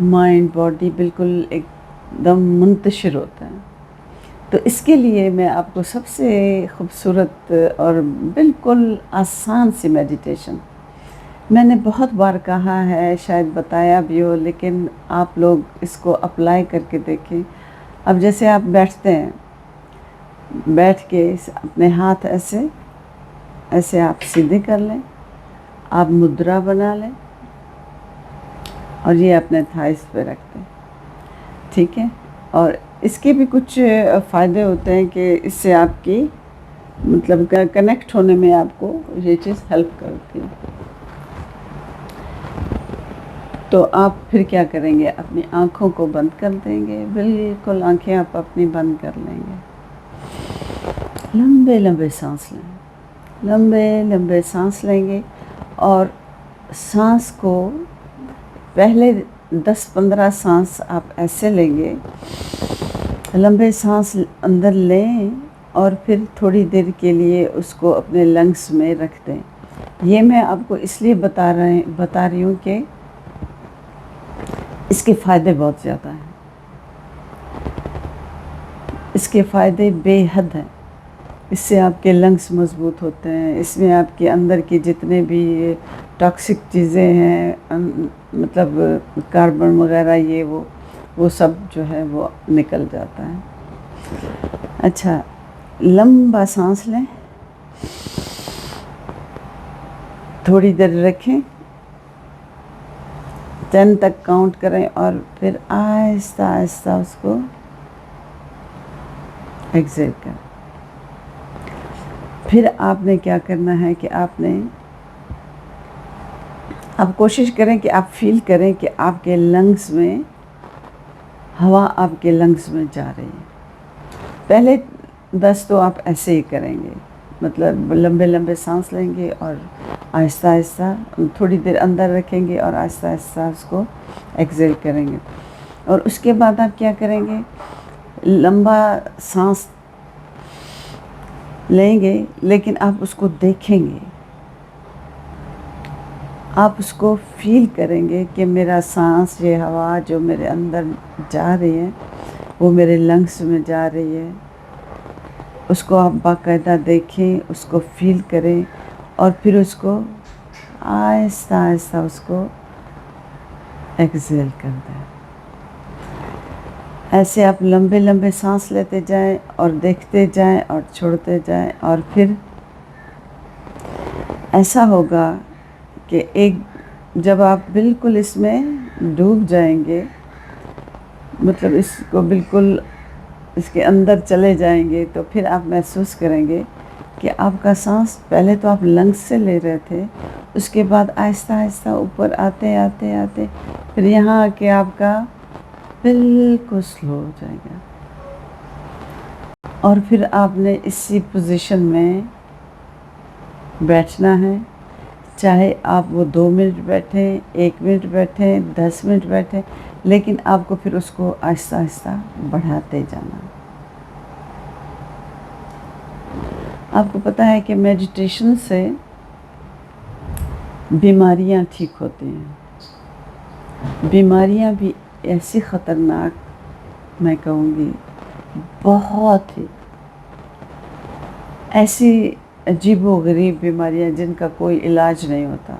Mind body بالکل ایک دم منتشر ہوتا ہے. تو اس کے لیے میں آپ کو سب سے خوبصورت اور بالکل آسان سی میڈیٹیشن میں نے بہت بار کہا ہے، شاید بتایا بھی ہو، لیکن آپ لوگ اس کو اپلائی کر کے دیکھیں. اب جیسے آپ بیٹھتے ہیں، بیٹھ کے اپنے ہاتھ ایسے آپ سیدھے کر لیں، آپ مدرا بنا لیں اور یہ اپنے تھائس پہ رکھ دیں. ٹھیک ہے؟ اور اس کے بھی کچھ فائدے ہوتے ہیں کہ اس سے آپ کی مطلب کنیکٹ ہونے میں آپ کو یہ چیز ہیلپ کرتی ہے. تو آپ پھر کیا کریں گے؟ اپنی آنکھوں کو بند کر دیں گے، بالکل آنکھیں آپ اپنی بند کر لیں گے. لمبے لمبے سانس لیں، لمبے لمبے سانس لیں گے. اور سانس کو پہلے 10-15 سانس آپ ایسے لیں گے، لمبے سانس اندر لیں اور پھر تھوڑی دیر کے لیے اس کو اپنے لنگس میں رکھ دیں. یہ میں آپ کو اس لیے بتا رہی ہوں کہ اس کے فائدے بہت زیادہ ہیں. اس کے فائدے بے حد ہیں. اس سے آپ کے لنگس مضبوط ہوتے ہیں، اس میں آپ کے اندر کی جتنے بھی ٹاکسک چیزیں ہیں، مطلب کاربن وغیرہ یہ وہ سب جو ہے وہ نکل جاتا ہے. اچھا، لمبا سانس لیں، تھوڑی دیر رکھیں، 10 تک کاؤنٹ کریں اور پھر آہستہ آہستہ اس کو ایکسیل کریں. پھر آپ نے کیا کرنا ہے کہ آپ کوشش کریں کہ آپ فیل کریں کہ آپ کے لنگس میں ہوا آپ کے لنگس میں جا رہی ہے. پہلے 10 تو آپ ایسے ہی کریں گے، مطلب لمبے لمبے سانس لیں گے اور آہستہ آہستہ تھوڑی دیر اندر رکھیں گے اور آہستہ آہستہ اس کو ایکسیل کریں گے. اور اس کے بعد آپ کیا کریں گے؟ لمبا سانس لیں گے، لیکن آپ اس کو دیکھیں گے، آپ اس کو فیل کریں گے کہ میرا سانس، یہ ہوا جو میرے اندر جا رہی ہے وہ میرے لنگس میں جا رہی ہے. اس کو آپ باقاعدہ دیکھیں، اس کو فیل کریں اور پھر اس کو آہستہ آہستہ اس کو ایکسیل کر دیں. ایسے آپ لمبے لمبے سانس لیتے جائیں اور دیکھتے جائیں اور چھوڑتے جائیں. اور پھر ایسا ہوگا کہ جب آپ بالکل اس میں ڈوب جائیں گے، مطلب اس کو بالکل اس کے اندر چلے جائیں گے، تو پھر آپ محسوس کریں گے کہ آپ کا سانس پہلے تو آپ لنگس سے لے رہے تھے، اس کے بعد آہستہ آہستہ اوپر آتے آتے آتے پھر یہاں آ کے آپ کا بالکل سلو ہو جائے گا. اور پھر آپ نے اسی پوزیشن میں بیٹھنا ہے، چاہے آپ وہ 2 منٹ بیٹھیں، 1 منٹ بیٹھیں، 10 منٹ بیٹھیں، لیکن آپ کو پھر اس کو آہستہ آہستہ بڑھاتے جانا. آپ کو پتہ ہے کہ میڈیٹیشن سے بیماریاں ٹھیک ہوتی ہیں. بیماریاں بھی ایسی خطرناک، میں کہوں گی بہت ہی ایسی عجیب و غریب بیماریاں جن کا کوئی علاج نہیں ہوتا،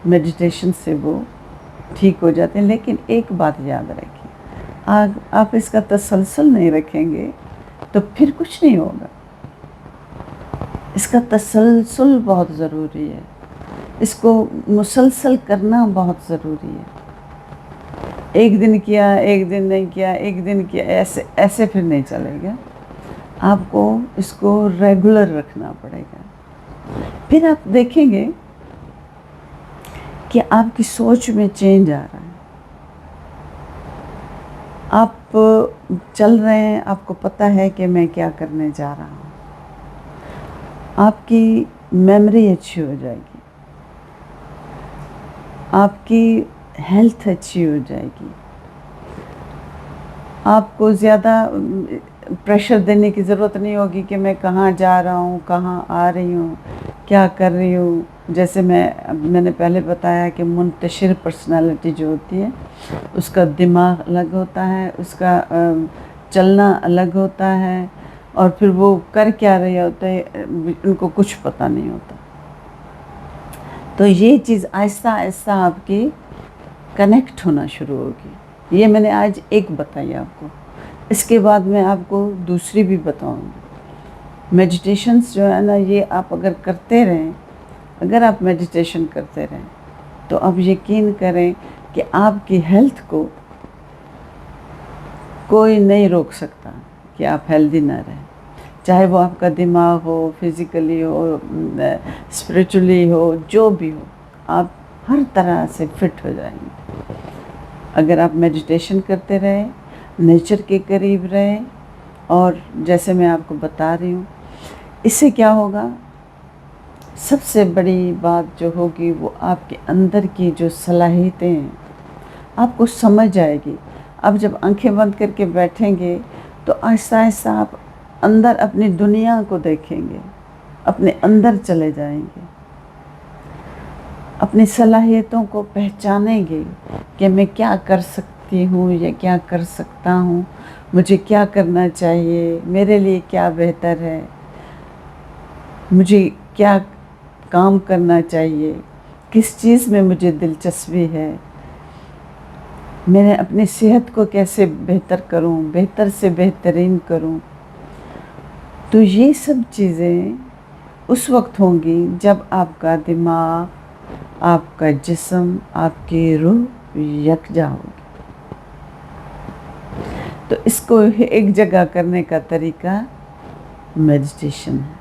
میڈیٹیشن سے وہ ٹھیک ہو جاتے ہیں. لیکن ایک بات یاد رکھیں، آپ اس کا تسلسل نہیں رکھیں گے تو پھر کچھ نہیں ہوگا. اس کا تسلسل بہت ضروری ہے، اس کو مسلسل کرنا بہت ضروری ہے. ایک دن کیا، ایک دن نہیں کیا، ایک دن کیا، ایسے پھر نہیں چلے گا. آپ کو اس کو ریگولر رکھنا پڑے گا. پھر آپ دیکھیں گے کہ آپ کی سوچ میں چینج آ رہا ہے. آپ چل رہے ہیں، آپ کو پتہ ہے کہ میں کیا کرنے جا رہا ہوں. آپ کی میموری اچھی ہو جائے گی، آپ کی ہیلتھ اچھی ہو جائے گی. آپ کو زیادہ پریشر دینے کی ضرورت نہیں ہوگی کہ میں کہاں جا رہا ہوں، کہاں آ رہی ہوں، کیا کر رہی ہوں. جیسے میں نے پہلے بتایا کہ منتشر پرسنالٹی جو ہوتی ہے اس کا دماغ الگ ہوتا ہے، اس کا چلنا الگ ہوتا ہے، اور پھر وہ کر کیا رہے ہوتے ہیں ان کو کچھ پتہ نہیں ہوتا. تو یہ چیز آہستہ آہستہ آپ کی کنیکٹ ہونا شروع ہوگی. یہ میں نے آج ایک بتائی آپ کو، اس کے بعد میں آپ کو دوسری بھی بتاؤں گی. میڈیٹیشنز جو ہے نا، یہ آپ اگر کرتے رہیں، اگر آپ میڈیٹیشن کرتے رہیں تو آپ یقین کریں کہ آپ کی ہیلتھ کو کوئی نہیں روک سکتا کہ آپ ہیلدی نہ رہیں، چاہے وہ آپ کا دماغ ہو، فزیکلی ہو، اسپریچولی ہو، جو بھی ہو، آپ ہر طرح سے فٹ ہو جائیں گے اگر آپ میڈیٹیشن کرتے رہیں، نیچر کے قریب رہیں. اور جیسے میں آپ کو بتا رہی ہوں، اس سے کیا ہوگا، سب سے بڑی بات جو ہوگی وہ آپ کے اندر کی جو صلاحیتیں ہیں آپ کو سمجھ آئے گی. اب جب آنکھیں بند کر کے بیٹھیں گے تو آہستہ آہستہ آپ اندر اپنی دنیا کو دیکھیں گے، اپنے اندر چلے جائیں گے، اپنی صلاحیتوں کو پہچانیں گے کہ میں کیا کر سکتی ہوں یا کیا کر سکتا ہوں، مجھے کیا کرنا چاہیے، میرے لیے کیا بہتر ہے، مجھے کیا کام کرنا چاہیے، کس چیز میں مجھے دلچسپی ہے، میں اپنی صحت کو کیسے بہتر کروں، بہتر سے بہترین کروں. تو یہ سب چیزیں اس وقت ہوں گی جب آپ کا دماغ، آپ کا جسم، آپ کی روح یکجا ہوگی. تو اس کو ایک جگہ کرنے کا طریقہ میڈیٹیشن ہے.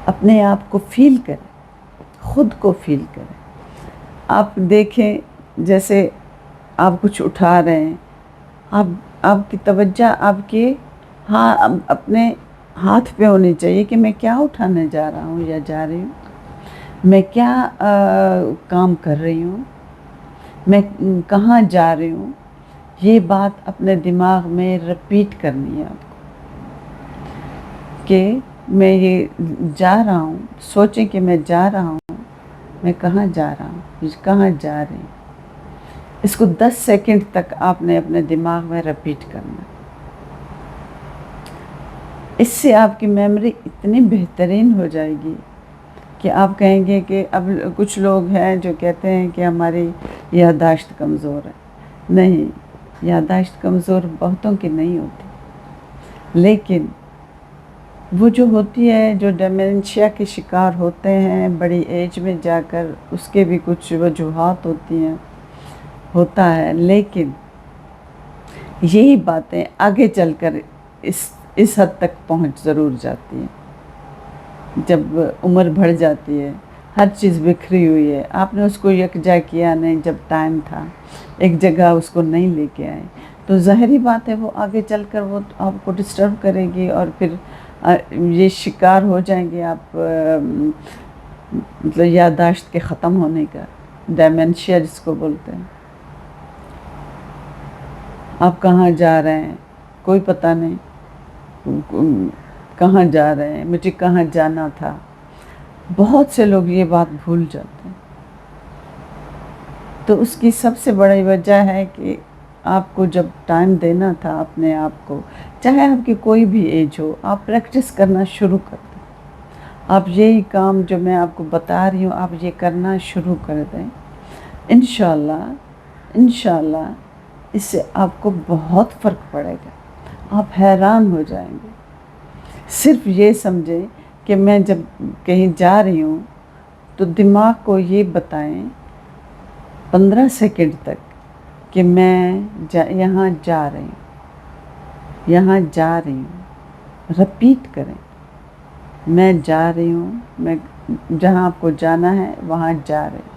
اپنے آپ کو فیل کریں، خود کو فیل کریں. آپ دیکھیں جیسے آپ کچھ اٹھا رہے ہیں، آپ کی توجہ آپ کے اپنے ہاتھ پہ ہونی چاہیے کہ میں کیا اٹھانے جا رہا ہوں یا جا رہی ہوں، میں کیا کام کر رہی ہوں، میں کہاں جا رہی ہوں. یہ بات اپنے دماغ میں رپیٹ کرنی ہے آپ کو کہ میں یہ جا رہا ہوں. سوچیں کہ میں جا رہا ہوں، میں کہاں جا رہا ہوں، کہاں جا رہی ہوں. اس کو 10 سیکنڈ تک آپ نے اپنے دماغ میں رپیٹ کرنا. اس سے آپ کی میموری اتنی بہترین ہو جائے گی کہ آپ کہیں گے کہ اب کچھ لوگ ہیں جو کہتے ہیں کہ ہماری یادداشت کمزور ہے. نہیں، یادداشت کمزور بہتوں کی نہیں ہوتی، لیکن وہ جو ہوتی ہے، جو ڈیمنشیا کے شکار ہوتے ہیں بڑی ایج میں جا کر، اس کے بھی کچھ وجوہات ہوتی ہیں، ہوتا ہے. لیکن یہی باتیں آگے چل کر اس حد تک پہنچ ضرور جاتی ہیں جب عمر بڑھ جاتی ہے، ہر چیز بکھری ہوئی ہے، آپ نے اس کو یکجا کیا نہیں، جب ٹائم تھا ایک جگہ اس کو نہیں لے کے آئے، تو ظاہری بات ہے وہ آگے چل کر وہ آپ کو ڈسٹرب کرے گی، اور پھر یہ شکار ہو جائیں گے آپ مطلب یادداشت کے ختم ہونے کا، ڈیمنشیا جس کو بولتے ہیں. آپ کہاں جا رہے ہیں کوئی پتہ نہیں، کہاں جا رہے ہیں، مجھے کہاں جانا تھا. بہت سے لوگ یہ بات بھول جاتے ہیں. تو اس کی سب سے بڑی وجہ ہے کہ آپ کو جب ٹائم دینا تھا اپنے آپ کو، چاہے آپ کی کوئی بھی ایج ہو، آپ پریکٹس کرنا شروع کر دیں. آپ یہی کام جو میں آپ کو بتا رہی ہوں آپ یہ کرنا شروع کر دیں. انشاءاللہ اس سے آپ کو بہت فرق پڑے گا، آپ حیران ہو جائیں گے. صرف یہ سمجھیں کہ میں جب کہیں جا رہی ہوں تو دماغ کو یہ بتائیں 15 سیکنڈ تک کہ میں یہاں جا رہی ہوں، یہاں جا رہی ہوں. رپیٹ کریں، میں جا رہی ہوں، میں جہاں آپ کو جانا ہے وہاں جا رہی ہوں.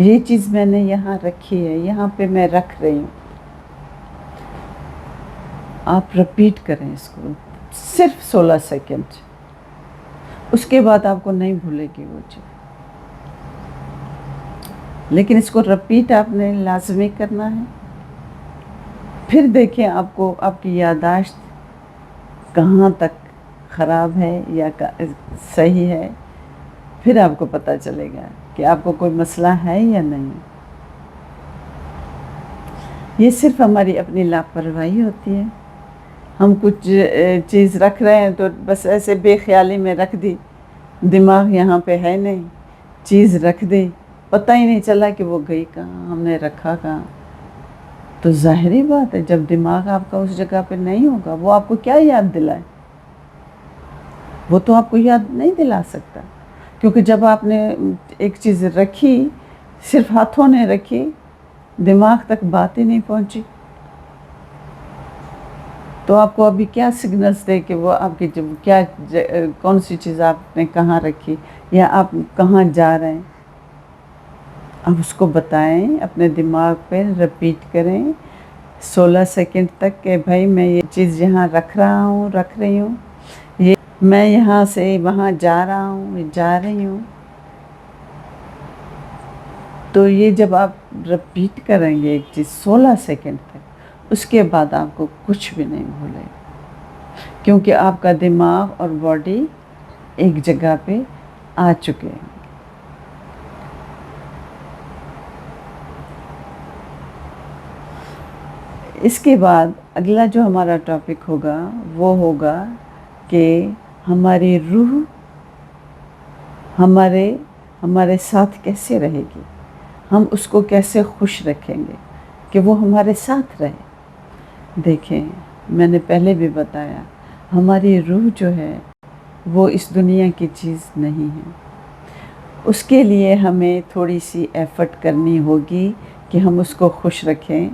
یہ چیز میں نے یہاں رکھی ہے، یہاں پہ میں رکھ رہی ہوں. آپ رپیٹ کریں اس کو صرف 16 سیکنڈ. اس کے بعد آپ کو نہیں بھولے گی وہ چیز، لیکن اس کو رپیٹ آپ نے لازمی کرنا ہے. پھر دیکھیں آپ کو آپ کی یادداشت کہاں تک خراب ہے یا صحیح ہے، پھر آپ کو پتہ چلے گا کہ آپ کو کوئی مسئلہ ہے یا نہیں۔ یہ صرف ہماری اپنی لاپرواہی ہوتی ہے۔ ہم کچھ چیز رکھ رہے ہیں تو بس ایسے بے خیالی میں رکھ دی، دماغ یہاں پہ ہے نہیں، چیز رکھ دی، پتہ ہی نہیں چلا کہ وہ گئی کہاں، ہم نے رکھا کہاں۔ تو ظاہری بات ہے جب دماغ آپ کا اس جگہ پہ نہیں ہوگا، وہ آپ کو کیا یاد دلائے؟ وہ تو آپ کو یاد نہیں دلا سکتا، کیونکہ جب آپ نے ایک چیز رکھی، صرف ہاتھوں نے رکھی، دماغ تک بات ہی نہیں پہنچی، تو آپ کو ابھی کیا سگنلز دے کہ وہ آپ کی کیا کون سی چیز آپ نے کہاں رکھی یا آپ کہاں جا رہے ہیں؟ آپ اس کو بتائیں، اپنے دماغ پہ رپیٹ کریں 16 سیکنڈ تک کہ بھائی میں یہ چیز یہاں رکھ رہی ہوں، یہ میں یہاں سے وہاں جا رہا ہوں، جا رہی ہوں۔ تو یہ جب آپ رپیٹ کریں گے ایک چیز 16 سیکنڈ تک، اس کے بعد آپ کو کچھ بھی نہیں بھولے، کیونکہ آپ کا دماغ اور باڈی ایک جگہ پہ آ چکے ہیں۔ اس کے بعد اگلا جو ہمارا ٹاپک ہوگا وہ ہوگا کہ ہماری روح ہمارے ساتھ کیسے رہے گی، ہم اس کو کیسے خوش رکھیں گے کہ وہ ہمارے ساتھ رہے۔ دیکھیں، میں نے پہلے بھی بتایا، ہماری روح جو ہے وہ اس دنیا کی چیز نہیں ہے۔ اس کے لیے ہمیں تھوڑی سی ایفرٹ کرنی ہوگی کہ ہم اس کو خوش رکھیں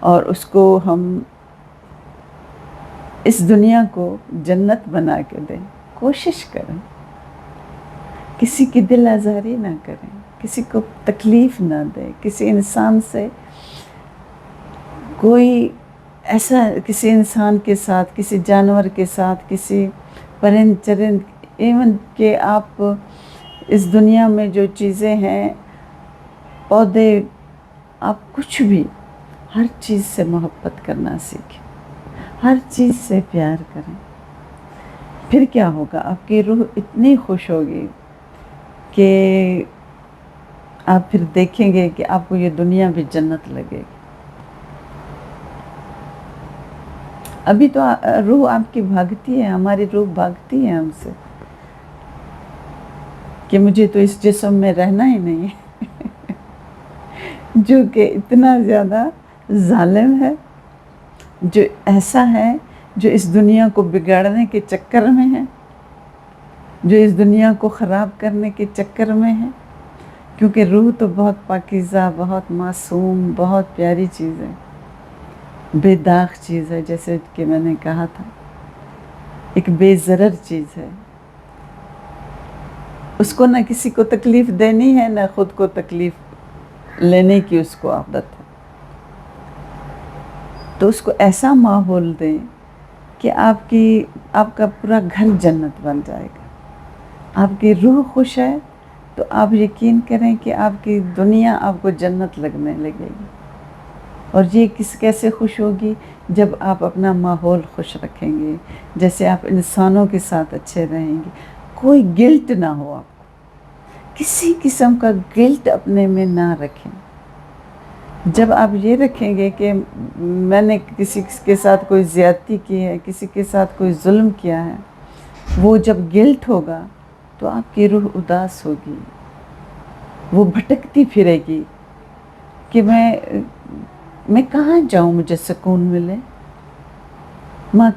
اور اس کو ہم اس دنیا کو جنت بنا کے دیں۔ کوشش کریں، کسی کی دل آزاری نہ کریں، کسی کو تکلیف نہ دیں، کسی انسان سے کوئی ایسا، کسی انسان کے ساتھ، کسی جانور کے ساتھ، کسی پرند چرند، ایون کہ آپ اس دنیا میں جو چیزیں ہیں، پودے، آپ کچھ بھی، ہر چیز سے محبت کرنا سیکھیں، ہر چیز سے پیار کریں۔ پھر کیا ہوگا؟ آپ کی روح اتنی خوش ہوگی کہ آپ پھر دیکھیں گے کہ آپ کو یہ دنیا بھی جنت لگے گی۔ ابھی تو روح آپ کی بھاگتی ہے، ہماری روح بھاگتی ہے ہم سے کہ مجھے تو اس جسم میں رہنا ہی نہیں ہے جو کہ اتنا زیادہ ظالم ہے، جو ایسا ہے، جو اس دنیا کو بگاڑنے کے چکر میں ہے، جو اس دنیا کو خراب کرنے کے چکر میں ہے، کیونکہ روح تو بہت پاکیزہ، بہت معصوم، بہت پیاری چیز ہے، بے داغ چیز ہے، جیسے کہ میں نے کہا تھا، ایک بے ضرر چیز ہے۔ اس کو نہ کسی کو تکلیف دینی ہے، نہ خود کو تکلیف لینے کی اس کو عادت ہے۔ تو اس کو ایسا ماحول دیں کہ آپ کا پورا گھر جنت بن جائے گا۔ آپ کی روح خوش ہے تو آپ یقین کریں کہ آپ کی دنیا آپ کو جنت لگنے لگے گی۔ اور یہ کیسے خوش ہوگی؟ جب آپ اپنا ماحول خوش رکھیں گے، جیسے آپ انسانوں کے ساتھ اچھے رہیں گے، کوئی گلٹ نہ ہو، آپ کو کسی قسم کا گلٹ اپنے میں نہ رکھیں۔ جب آپ یہ رکھیں گے کہ میں نے کسی کے ساتھ کوئی زیادتی کی ہے، کسی کے ساتھ کوئی ظلم کیا ہے، وہ جب گلٹ ہوگا تو آپ کی روح اداس ہوگی، وہ بھٹکتی پھرے گی کہ میں کہاں جاؤں مجھے سکون ملے، میں